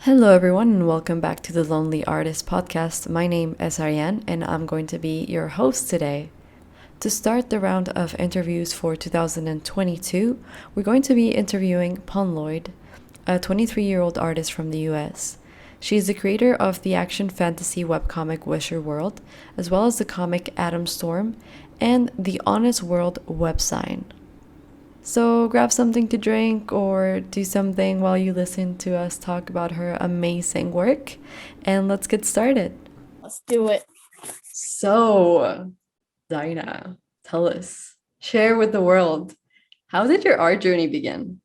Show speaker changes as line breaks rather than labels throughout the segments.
Hello, everyone, and welcome back to the Lonely Artist Podcast. My name is Ariane, and I'm going to be your host today. To start the round of interviews for 2022, we're going to be interviewing Punloid, a 23-year-old artist from the US. She is the creator of the action fantasy webcomic Wisher World, as well as the comic Atom Storm, and the Honest World web sign. So grab something to drink or do something while you listen to us talk about her amazing work, and let's get started.
Let's do it.
So, Dinah, tell us, share with the world, how did your art journey begin?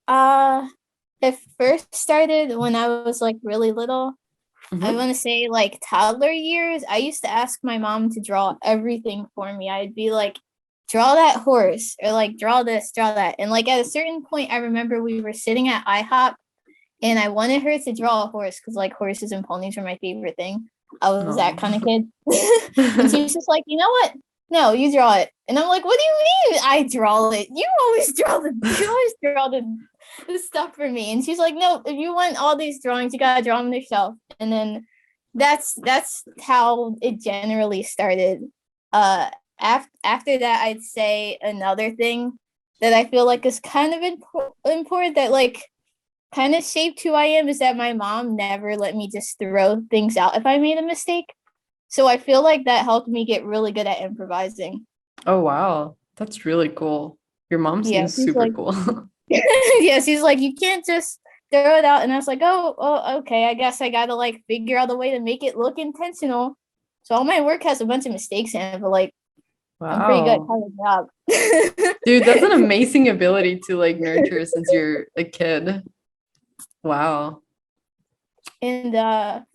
Uh, it first started when I was like really little. I want to say like toddler years. I used to ask my mom to draw everything for me. I'd be like, draw that horse, or like draw this, draw that. And like at a certain point, I remember we were sitting at IHOP and I wanted her to draw a horse because like horses and ponies were my favorite thing. I was that kind of kid. And she was just like, you know what? No, you draw it. And I'm like, what do you mean I draw it? You always draw the stuff for me. And she's like, no, if you want all these drawings, you gotta draw them yourself. And then that's how it generally started. After that, I'd say another thing that I feel like is kind of important that like kind of shaped who I am is that my mom never let me just throw things out if I made a mistake. So I feel like that helped me get really good at improvising.
Oh, wow. That's really cool. Your mom
Yeah,
seems
she's
super
like,
cool.
yeah, she's like, you can't just throw it out. And I was like, oh, okay. I guess I gotta like figure out a way to make it look intentional. So all my work has a bunch of mistakes in it, but like I'm pretty good at
Wow.
the job.
Dude, that's an amazing ability to like nurture since you're a kid. Wow.
And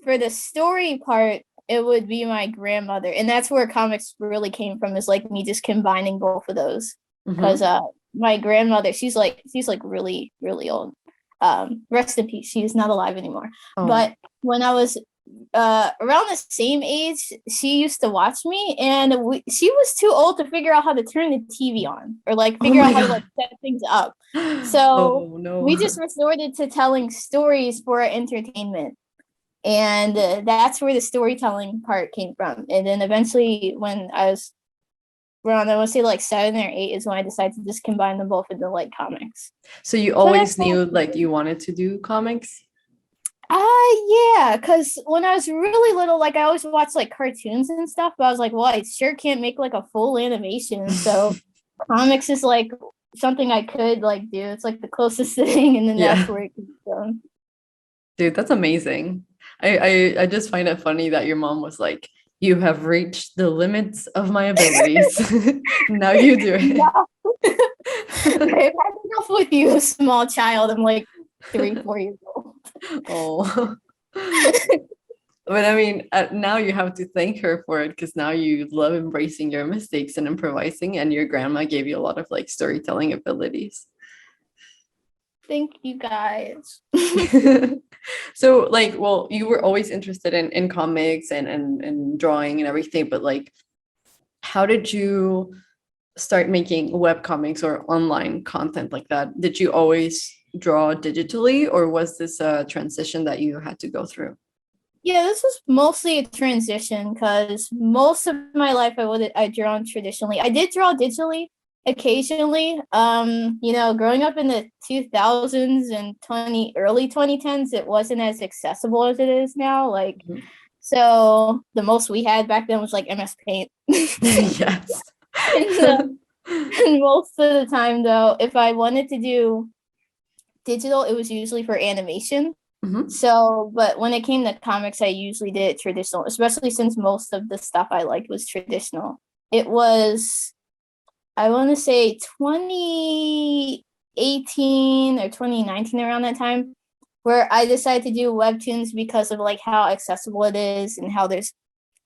for the story part, it would be my grandmother, and that's where comics really came from. Is like me just combining both of those, because
Mm-hmm.
my grandmother, she's like really really old. Rest in peace. She's not alive anymore.
Oh.
But when I was around the same age, she used to watch me, and she was too old to figure out how to turn the TV on or like
Oh
figure
my
out how to like
God.
set things up. So
Oh no.
we just resorted to telling stories for our entertainment, and that's where the storytelling part came from. And then eventually, when I was around, I want to say like 7 or 8, is when I decided to just combine them both into like comics.
So you
So that's
always
how.
knew like you wanted to do comics?
Yeah, because when I was really little, like I always watched like cartoons and stuff, but I was like, well, I sure can't make like a full animation. So comics is like something I could like do. It's like the closest thing, and then that's
Yeah.
where it comes from.
Dude, that's amazing. I just find it funny that your mom was like, you have reached the limits of my abilities. Now you do it.
No. I've had enough with you, small child. I'm like 3, 4 years old.
Oh. But I mean, now you have to thank her for it because now you love embracing your mistakes and improvising, and your grandma gave you a lot of like storytelling abilities.
Thank you guys.
So like, well, you were always interested in comics and drawing and everything, but like, how did you start making web comics or online content like that? Did you always draw digitally, or was this a transition that you had to go through?
Yeah, this was mostly a transition because most of my life I drawn traditionally. I did draw digitally occasionally. Growing up in the 2000s and early 2010s, it wasn't as accessible as it is now. Like,
Mhm.
so the most we had back then was like MS Paint.
Yes.
and, uh, and most of the time though, if I wanted to do digital, it was usually for animation.
Mhm.
So, but when it came to comics, I usually did traditional, especially since most of the stuff I liked was traditional. It was, I want to say 2018 or 2019, around that time, where I decided to do webtoons because of like how accessible it is and how there's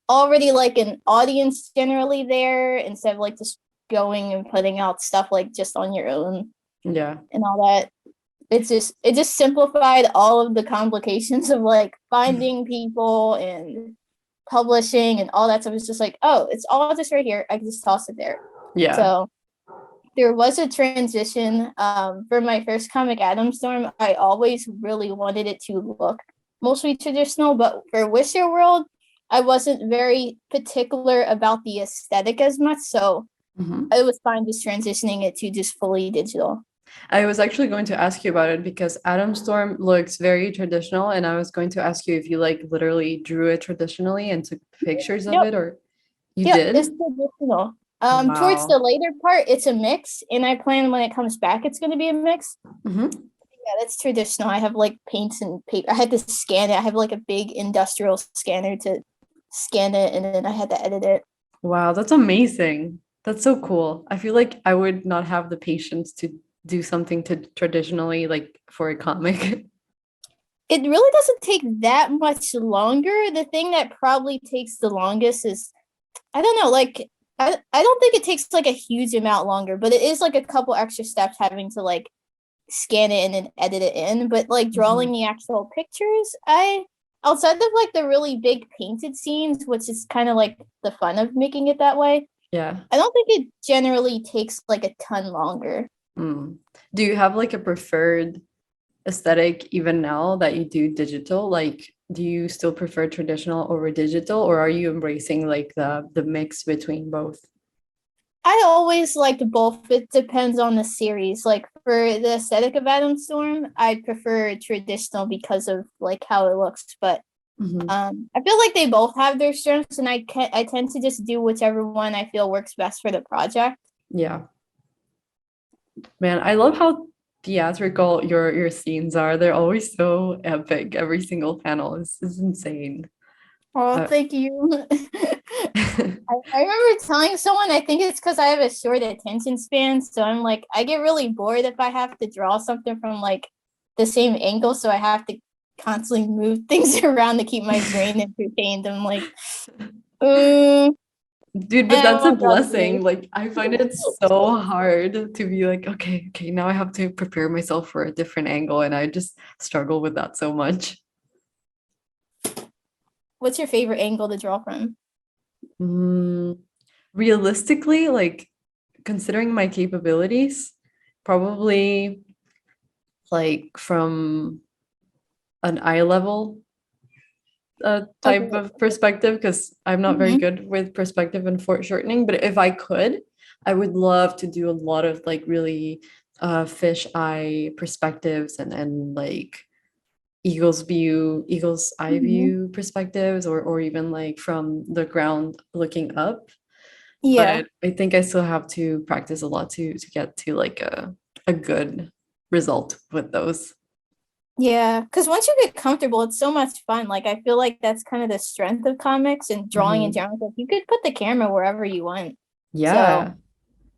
already like an audience generally there instead of like just going and putting out stuff like just on your own
Yeah.
and all that. It just simplified all of the complications of like finding people and publishing and all that stuff. It's just like, oh, it's all just right here. I can just toss it there.
Yeah.
So there was a transition. For my first comic, Atom Storm, I always really wanted it to look mostly traditional, but for Wisher World, I wasn't very particular about the aesthetic as much, so it was fine just transitioning it to just fully digital.
I was actually going to ask you about it because Atom Storm looks very traditional, and I was going to ask you if you like literally drew it traditionally and took pictures of
Yep,
it, or you
yep, it's
did?
traditional. Towards the
Wow.
later part, it's a mix, and I plan when it comes back, it's going to be a mix.
Hmm.
Yeah, that's traditional. I have like paints and paper. I had to scan it. I have like a big industrial scanner to scan it, and then I had to edit it.
Wow, that's amazing. That's so cool. I feel like I would not have the patience to do something to traditionally like for a comic.
It really doesn't take that much longer. The thing that probably takes the longest is I don't know, like I don't think it takes like a huge amount longer, but it is like a couple extra steps having to like scan it and then edit it in. But like drawing
Mhm.
the actual pictures, I outside of like the really big painted scenes, which is kind of like the fun of making it that way,
Yeah.
I don't think it generally takes like a ton longer.
Mm. Do you have like a preferred aesthetic even now that you do digital? Like, do you still prefer traditional over digital, or are you embracing like the mix between both?
I always liked both. It depends on the series. Like for the aesthetic of Atom Storm, I prefer traditional because of like how it looks. But
Mhm.
I feel like they both have their strengths, and I tend to just do whichever one I feel works best for the project.
Yeah. Man, I love how theatrical your scenes are. They're always so epic. Every single panel is insane.
Oh,
Uh,
thank you. I remember telling someone I think it's because I have a short attention span, so I'm like I get really bored if I have to draw something from like the same angle, so I have to constantly move things around to keep my brain entertained. I'm like, mm,
Dude, but
I
that's a
want to draw the
blessing. Like, I find it so hard to be like, okay, now I have to prepare myself for a different angle, and I just struggle with that so much.
What's your favorite angle to draw from?
Mm, realistically, like considering my capabilities, probably like from an eye level type
Okay.
of perspective, because I'm not very
Mm-hmm.
good with perspective and foreshortening. But if I could, I would love to do a lot of like really fish eye perspectives and like eagle's eye
Mm-hmm.
view perspectives, or even like from the ground looking up.
Yeah.
But I think I still have to practice a lot to get to like a good result with those.
Yeah, because once you get comfortable, it's so much fun. Like I feel like that's kind of the strength of comics and drawing in
Mhm.
general. Like, you could put the camera wherever you want. So
Yeah.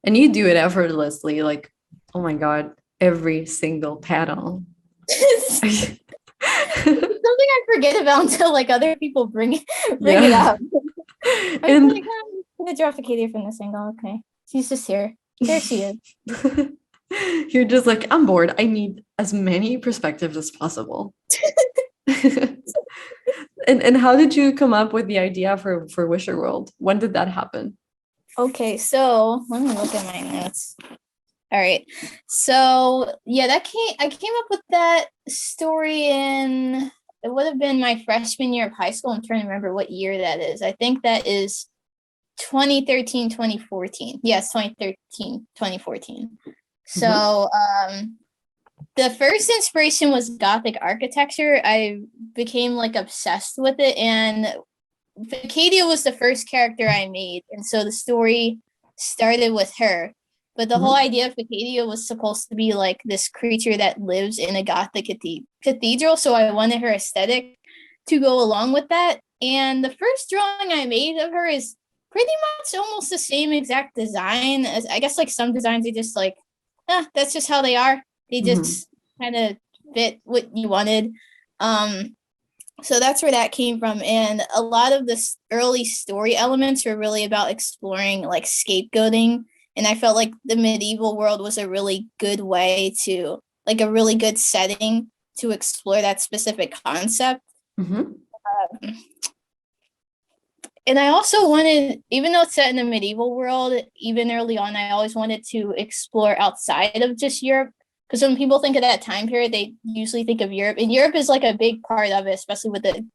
And you do it effortlessly, like, oh my God, every single panel.
it's something I forget about until like other people bring it
Yeah.
up. I'm just like,
And
oh, I'm gonna draw Katie from this angle. Okay, she's just here. There she is.
you're just like, I'm bored. I need as many perspectives as possible. And how did you come up with the idea for Wisher World? When did that happen?
Okay, so let me look at my notes. All right. So yeah, I came up with that story in it would have been my freshman year of high school. I'm trying to remember what year that is. I think that is 2013, 2014. Yes, 2013, 2014.
Mhm.
So the first inspiration was Gothic architecture. I became like obsessed with it, and Vacadia was the first character I made, and so the story started with her. But the whole
Mhm.
idea of Vacadia was supposed to be like this creature that lives in a Gothic cathedral, so I wanted her aesthetic to go along with that. And the first drawing I made of her is pretty much almost the same exact design as I guess like some designs are just like, that's just how they are. They
Mhm.
just kind of fit what you wanted. Um, so that's where that came from. And a lot of the early story elements were really about exploring like scapegoating. And I felt like the medieval world was a really good way to, like, a really good setting to explore that specific concept.
Mhm.
Um, And I also wanted, even though it's set in the medieval world, even early on, I always wanted to explore outside of just Europe. Because when people think of that time period, they usually think of Europe. And Europe is like a big part of it, especially with the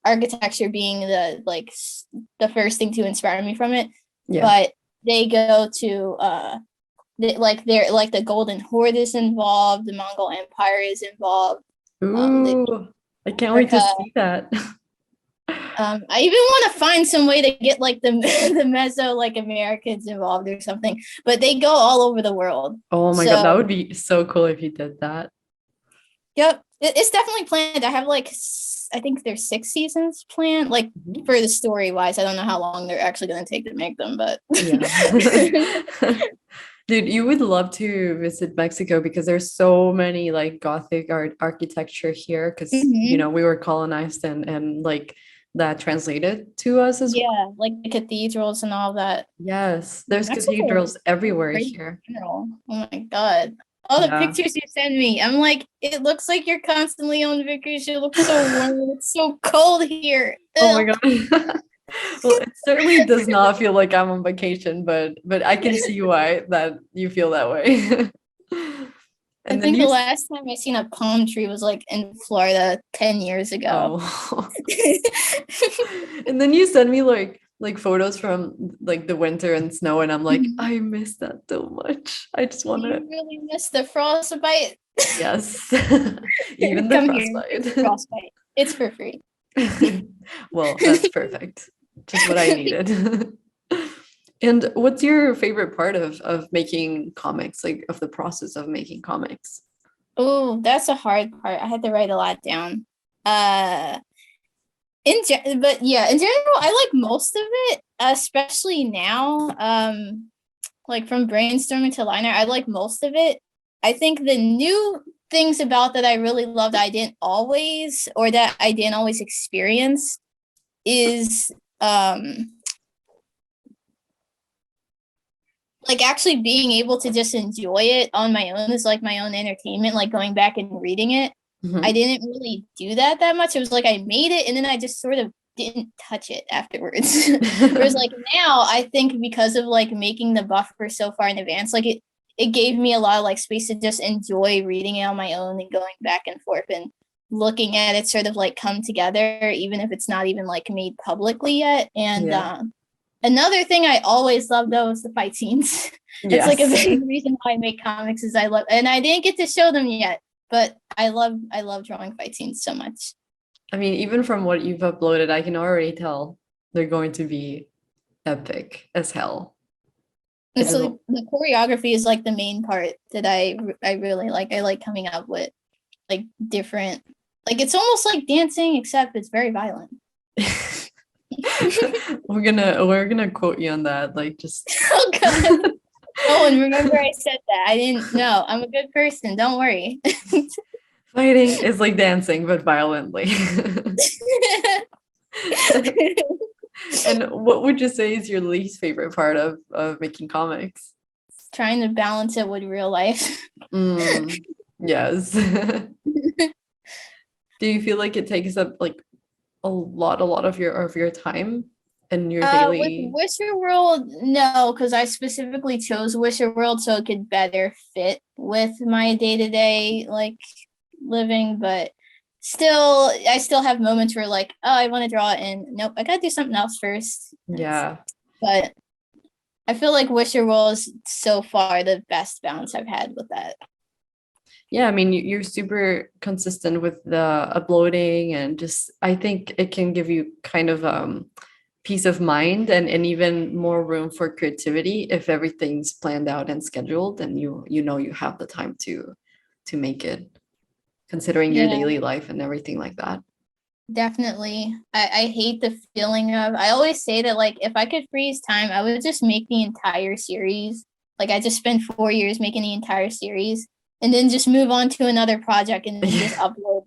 architecture being the first thing to inspire me from it.
Yeah.
But they go to they're like the Golden Horde is involved, the Mongol Empire is involved.
Ooh, I can't wait to see that.
I even want to find some way to get like the the Meso like Americans involved or something, but they go all over the world.
Oh my God, that would be so cool if you did that.
Yep, it's definitely planned. I have like I think there's 6 seasons planned. Like for the story wise, I don't know how long they're actually going to take to make them, but
yeah. Dude, you would love to visit Mexico because there's so many like Gothic architecture here because you know we were colonized and like that translated to us as well.
Yeah, like the cathedrals and all that.
Yes, there's
That's
cathedrals everywhere here.
Oh my God. All the pictures you send me, I'm like, it looks like you're constantly on vacation. It looks so warm. It's so cold here.
Oh my God. Well, it certainly does not feel like I'm on vacation, but I can see why that you feel that way.
I think the last time I seen a palm tree was like in Florida 10 years ago.
Oh. And then you send me like photos from like the winter and snow, and I'm like, I miss that so much. I just want to
really miss the frostbite.
Yes. Even the frostbite.
It's for free.
Well, that's perfect. Just what I needed. And what's your favorite part of making comics, like of the process of making comics?
Oh, that's a hard part. I had to write a lot down. But yeah, in general, I like most of it, especially now. Like from brainstorming to liner, I like most of it. I think the new things about that I really loved, that I didn't always experience is like actually being able to just enjoy it on my own is like my own entertainment, like going back and reading it. I didn't really do that much. It was like I made it and then I just sort of didn't touch it afterwards. Whereas like now I think because of like making the buffer so far in advance, like it gave me a lot of like space to just enjoy reading it on my own and going back and forth and looking at it sort of like come together, even if it's not even like made publicly yet. And another thing I always loved though is the fight scenes. It's like a big reason why I make comics is I love, and I didn't get to show them yet, but I love drawing fight scenes so much.
I mean, even from what you've uploaded, I can already tell they're going to be epic as hell.
So the choreography is like the main part that I really like. I like coming up with like different, like it's almost like dancing except it's very violent.
We're gonna quote you on that, like just
oh God. Oh, and remember I said that. I didn't know. I'm a good person, don't worry.
Fighting is like dancing but violently. And what would you say is your least favorite part of making comics?
Trying to balance it with real life.
Yes. Do you feel like it takes up like a lot of your time and your daily?
With Wisher World, no, because I specifically chose Wisher World so it could better fit with my day-to-day like living, but I still have moments where like, oh, I want to draw it and nope, I gotta do something else first.
Yeah.
But I feel like Wisher World is so far the best balance I've had with that.
Yeah, I mean, you're super consistent with the uploading and just, I think it can give you kind of peace of mind and even more room for creativity if everything's planned out and scheduled and you know you have the time to make it, considering your daily life and everything like that.
Definitely. I hate the feeling of, I always say that like if I could freeze time, I would just make the entire series. Like I just spent 4 years making the entire series and then just move on to another project and then just upload.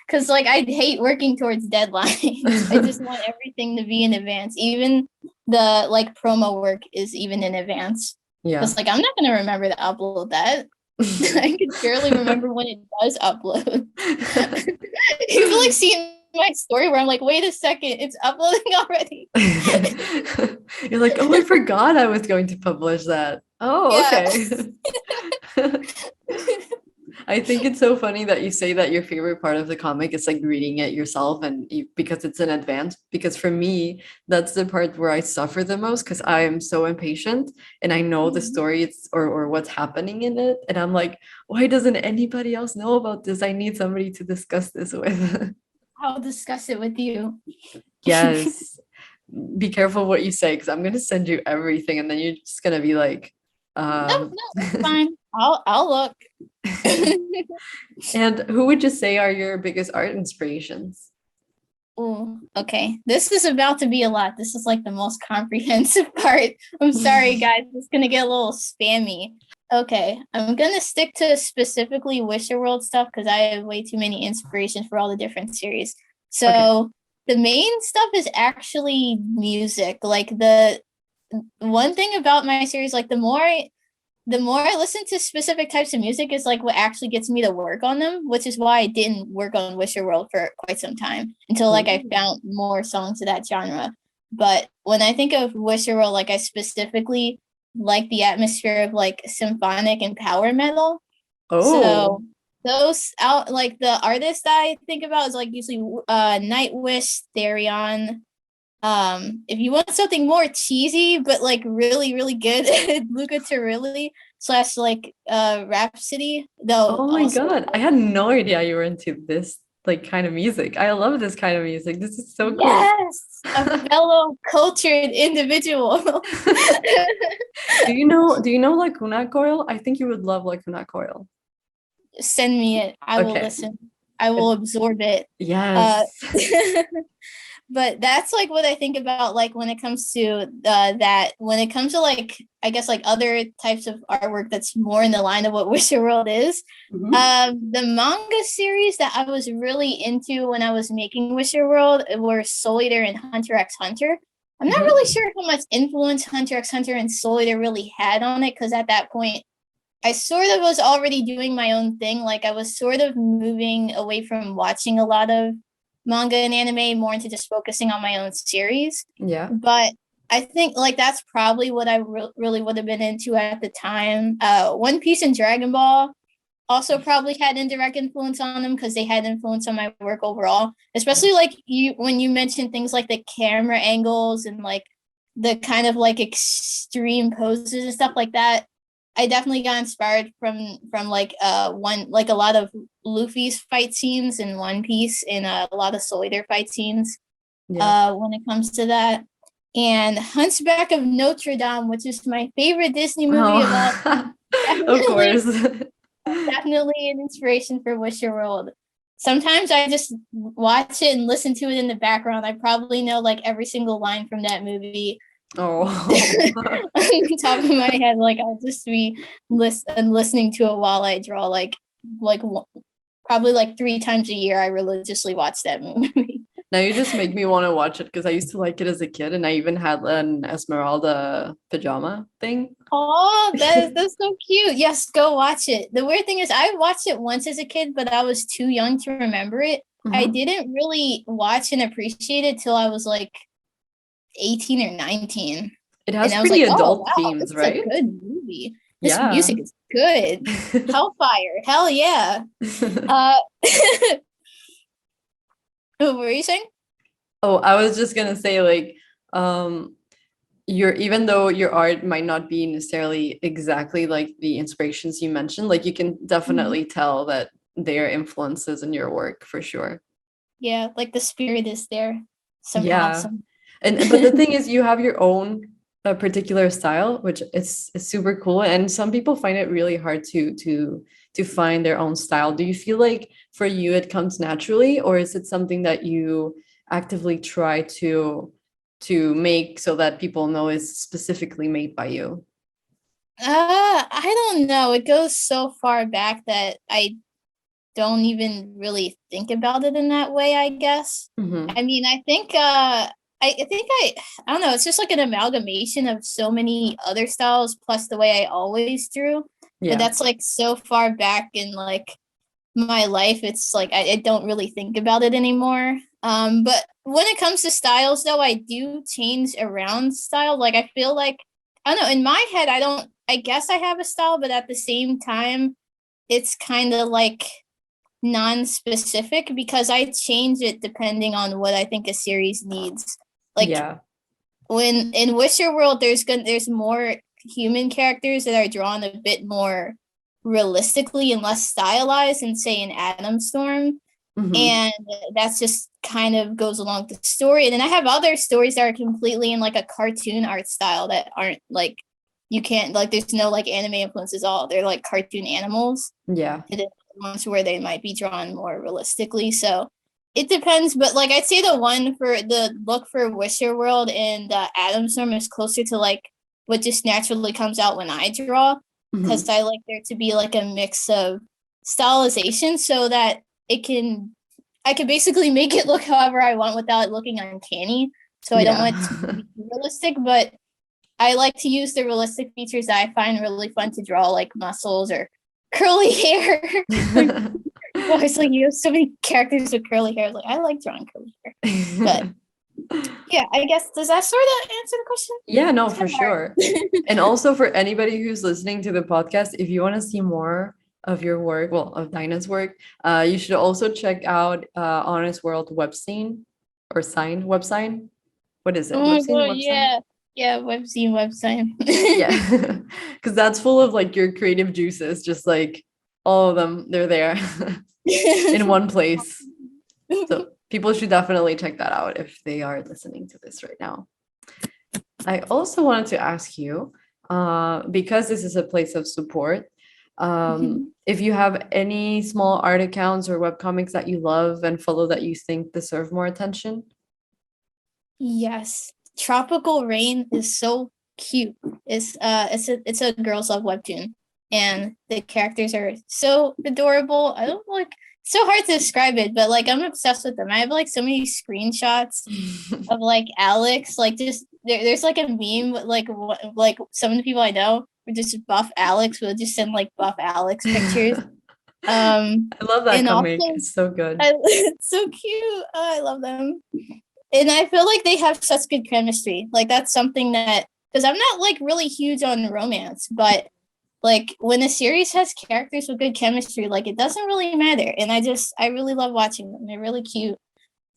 Because like I hate working towards deadlines. I just want everything to be in advance. Even the like promo work is even in advance. Yeah. It's like I'm not gonna remember to upload that. I can barely remember when it does upload. You've like seen my story where I'm like, wait a second, it's uploading already.
You're like, oh, I forgot I was going to publish that. Oh,
Yeah.
okay. I think it's so funny that you say that your favorite part of the comic is like reading it yourself and because it's in advance. Because for me, that's the part where I suffer the most because I am so impatient and I know the story or what's happening in it. And I'm like, why doesn't anybody else know about this? I need somebody to discuss this with.
I'll discuss it with you.
Yes. Be careful what you say because I'm gonna send you everything and then you're just gonna be like,
No, that's fine. I'll look.
And who would you say are your biggest art inspirations?
Oh, okay. This is about to be a lot. This is like the most comprehensive part. I'm sorry, guys. It's gonna get a little spammy. Okay, I'm gonna stick to specifically Wisher World stuff because I have way too many inspirations for all the different series. So the main stuff is actually music. Like the one thing about my series, like the more I listen to specific types of music is like what actually gets me to work on them, which is why I didn't work on Wisher World for quite some time until like I found more songs of that genre. But when I think of Wisher World, like I specifically like the atmosphere of like symphonic and power metal. So those out like the artists that I think about is like usually Nightwish, Therion. If you want something more cheesy but like really really good, Luca Turilli / like Rhapsody. Though
Oh my
also,
God. I had no idea you were into this like kind of music. I love this kind of music. This is so cool.
yes, a fellow cultured individual.
Do you know Lacuna Coil? I think you would love Lacuna Coil.
Send me it. I will
Okay.
listen. I will absorb it.
Yes.
But that's like what I think about like when it comes to that when it comes to like I guess like other types of artwork that's more in the line of what Wisher World is. The manga series that I was really into when I was making Wisher World were Soul Eater and Hunter x Hunter. I'm not really sure how much influence Hunter x Hunter and Soul Eater really had on it because at that point I sort of was already doing my own thing. Like I was sort of moving away from watching a lot of manga and anime more into just focusing on my own series.
Yeah.
But I think like that's probably what I really would have been into at the time. One Piece and Dragon Ball also probably had indirect influence on them because they had influence on my work overall. Especially like you when you mentioned things like the camera angles and like the kind of like extreme poses and stuff like that. I definitely got inspired from like one like a lot of Luffy's fight scenes in One Piece and a lot of Soul Eater fight scenes when it comes to that. And Hunchback of Notre Dame, which is my favorite Disney movie of all time.
Of course.
Definitely an inspiration for Wisher World. Sometimes I just watch it and listen to it in the background. I probably know like every single line from that movie.
Oh.
On the top of my head, like I'll just be listening to it while I draw. Like probably like 3 times a year, I religiously watch that movie.
Now you just make me want to watch it because I used to like it as a kid, and I even had an Esmeralda pajama thing.
Oh, that's so cute. Yes, go watch it. The weird thing is, I watched it once as a kid, but I was too young to remember it. I didn't really watch and appreciate it till I was like 18 or 19.
It has
and I was
pretty
like,
adult
oh, wow,
themes,
this is
right?
a good movie. This
Yeah.
music is good. Hellfire. Hell yeah. What were you saying?
Oh, I was just gonna say like even though your art might not be necessarily exactly like the inspirations you mentioned, like you can definitely tell that they are influences in your work for sure.
Yeah, like the spirit is there somehow.
But the thing is you have your own particular style, which is super cool, and some people find it really hard to find their own style. Do you feel like for you it comes naturally, or is it something that you actively try to make so that people know is specifically made by you?
I don't know. It goes so far back that I don't even really think about it in that way, I guess. I mean, I think I don't know, it's just like an amalgamation of so many other styles plus the way I always drew.
Yeah.
But that's like so far back in like my life, it's like I don't really think about it anymore. But when it comes to styles, though, I do change around style. Like, I feel like, I don't know, in my head, I guess I have a style, but at the same time, it's kind of like non-specific because I change it depending on what I think a series needs. Like,
Yeah.
when in Wisher World, there's more human characters that are drawn a bit more realistically and less stylized than say in Atom Storm.
Hmm.
And that's just kind of goes along with the story. And then I have other stories that are completely in like a cartoon art style that aren't like you can't like there's no like anime influences at all. They're like cartoon animals.
Yeah.
And then ones where they might be drawn more realistically. So it depends, but like I'd say the one for the look for Wisher World and Atom Storm is closer to like what just naturally comes out when I draw, because
Hmm.
I like there to be like a mix of stylization so that it can I can basically make it look however I want without it looking uncanny. So I don't
Yeah.
want it to be too realistic, but I like to use the realistic features that I find really fun to draw, like muscles or curly hair. Well, it's like you have so many characters with curly hair. Like I like drawing curly hair, but yeah, I guess does that sort of answer the question?
Yeah, no,
It's
for
kind of hard.
sure. And also for anybody who's listening to the podcast, if you want to see more of your work, well, of Dinah's work, you should also check out Honest World webzine or sign website. What is it?
Oh my
Webzine,
god,
website?
yeah, yeah, webzine website.
Yeah. Because that's full of like your creative juices, just like all of them, they're there in one place. So people should definitely check that out if they are listening to this right now. I also wanted to ask you, because this is a place of support, if you have any small art accounts or webcomics that you love and follow that you think deserve more attention.
Yes, Tropical Rain is so cute. It's a girls love webtoon, and the characters are so adorable. I don't like it's so hard to describe it, but like I'm obsessed with them. I have like so many screenshots of like Alex, like just there's like a meme with, like some of the people I know were just buff Alex. We'll just send like buff Alex pictures. Um,
I love that
and
comic.
also
It's so good.
it's so cute. Oh, I love them. And I feel like they have such good chemistry. Like that's something that because I'm not like really huge on romance, but like when a series has characters with good chemistry, like it doesn't really matter. And I really love watching them. They're really cute.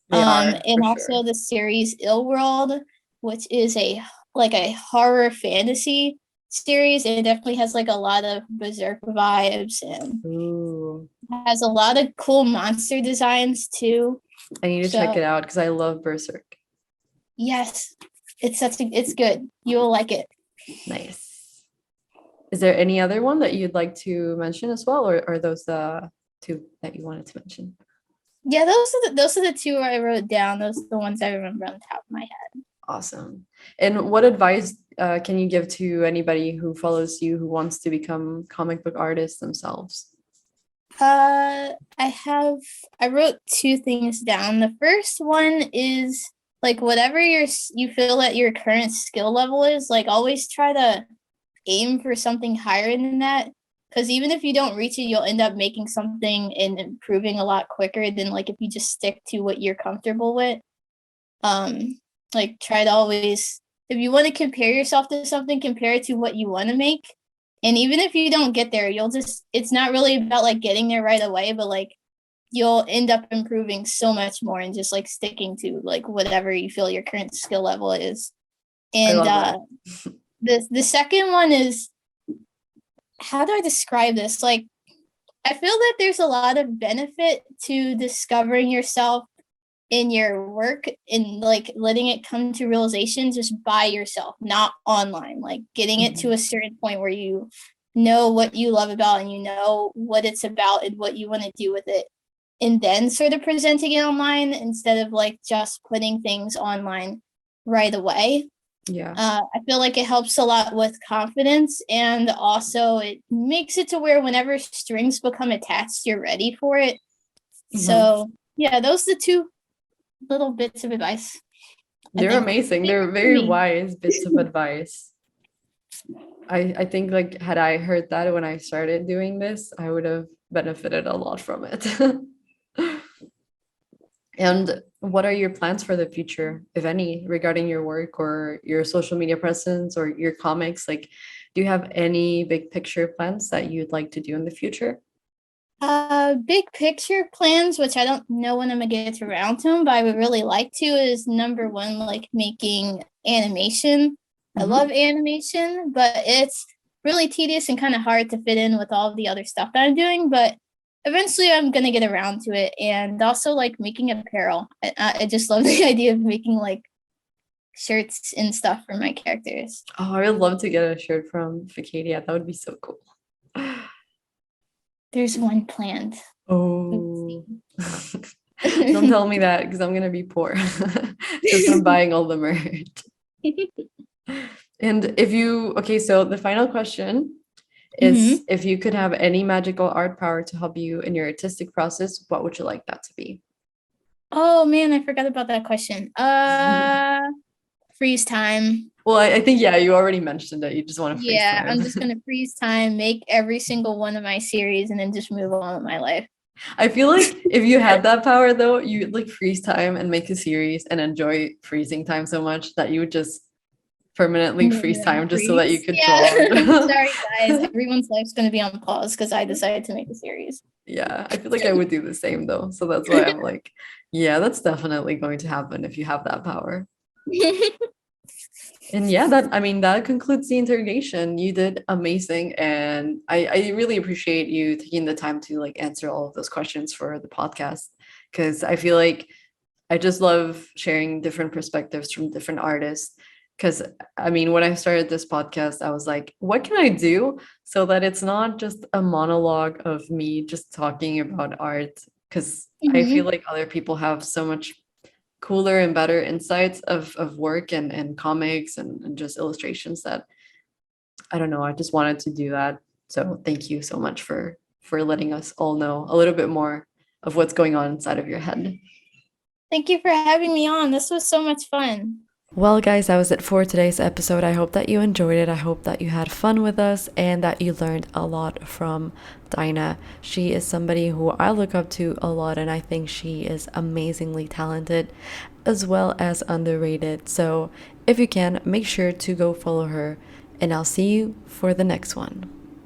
They are
And
for
also
sure.
the series Ill World, which is a horror fantasy series. And it definitely has like a lot of berserk vibes and
Ooh,
has a lot of cool monster designs too.
I need to check it
So
out because I love Berserk.
yes, it's good. You will like it.
Nice. Is there any other one that you'd like to mention as well, or are those the two that you wanted to mention?
Yeah, those are the two I wrote down. Those are the ones I remember on the top of my head.
Awesome. And what advice can you give to anybody who follows you who wants to become comic book artists themselves?
I wrote two things down. The first one is like whatever you feel that your current skill level is, like always try to aim for something higher than that. Because even if you don't reach it, you'll end up making something and improving a lot quicker than like if you just stick to what you're comfortable with. Um, like try to always if you want to compare yourself to something, compare it to what you want to make. And even if you don't get there, you'll just it's not really about like getting there right away, but like you'll end up improving so much more and just like sticking to like whatever you feel your current skill level is.
I
And
love that.
the second one is how do I describe this? Like I feel that there's a lot of benefit to discovering yourself in your work and like letting it come to realization just by yourself, not online, like getting it to
Mhm.
a certain point where you know what you love about and you know what it's about and what you want to do with it. And then sort of presenting it online instead of like just putting things online right away.
Yeah.
I feel like it helps a lot with confidence and also it makes it to where whenever strings become attached, you're ready for it.
Mhm.
So, yeah, those are the two little bits of advice, I
They're
think.
amazing. They're
For
very
me.
wise bits of advice. I think like had I heard that when I started doing this, I would have benefited a lot from it. And what are your plans for the future, if any, regarding your work or your social media presence or your comics? Like, do you have any big picture plans that you'd like to do in the future?
Big picture plans, which I don't know when I'm gonna get around to them, but I would really like to, is number one, like making animation. I
Hmm.
love animation, but it's really tedious and kind of hard to fit in with all the other stuff that I'm doing. But eventually, I'm gonna get around to it, and also like making apparel. I just love the idea of making like shirts and stuff for my characters.
Oh, I would love to get a shirt from Ficadia. That would be so cool.
There's one planned.
Oh, don't tell me that because I'm gonna be poor because I'm buying all the merch. And if you, okay, so the final question is
Hmm.
if you could have any magical art power to help you in your artistic process, what would you like that to be?
Oh man, I forgot about that question. Freeze time.
Well, I think, yeah, you already mentioned it. You just want to freeze
Yeah,
time.
I'm just gonna freeze time, make every single one of my series, and then just move on with my life.
I feel like if you had that power, though, you'd like freeze time and make a series and enjoy freezing time so much that you would just permanently freeze
Never
time just so that you
freeze.
could
Yeah.
draw.
Sorry, guys. Everyone's life's gonna be on pause because I decided to make a series.
Yeah, I feel like I would do the same though. So that's why I'm like, yeah, that's definitely going to happen if you have that power. And yeah, that I mean that concludes the interrogation. You did amazing, and I really appreciate you taking the time to like answer all of those questions for the podcast because I feel like I just love sharing different perspectives from different artists. Because I mean, when I started this podcast, I was like, what can I do so that it's not just a monologue of me just talking about art? Because I feel
Hmm.
like other people have so much cooler and better insights of work and comics and just illustrations that I don't know. I just wanted to do that. So thank you so much for letting us all know a little bit more of what's going on inside of your head.
Thank you for having me on. This was so much fun.
Well, guys, that was it for today's episode. I hope that you enjoyed it. I hope that you had fun with us and that you learned a lot from Dinah. She is somebody who I look up to a lot, and I think she is amazingly talented as well as underrated. So, if you can, make sure to go follow her, and I'll see you for the next one.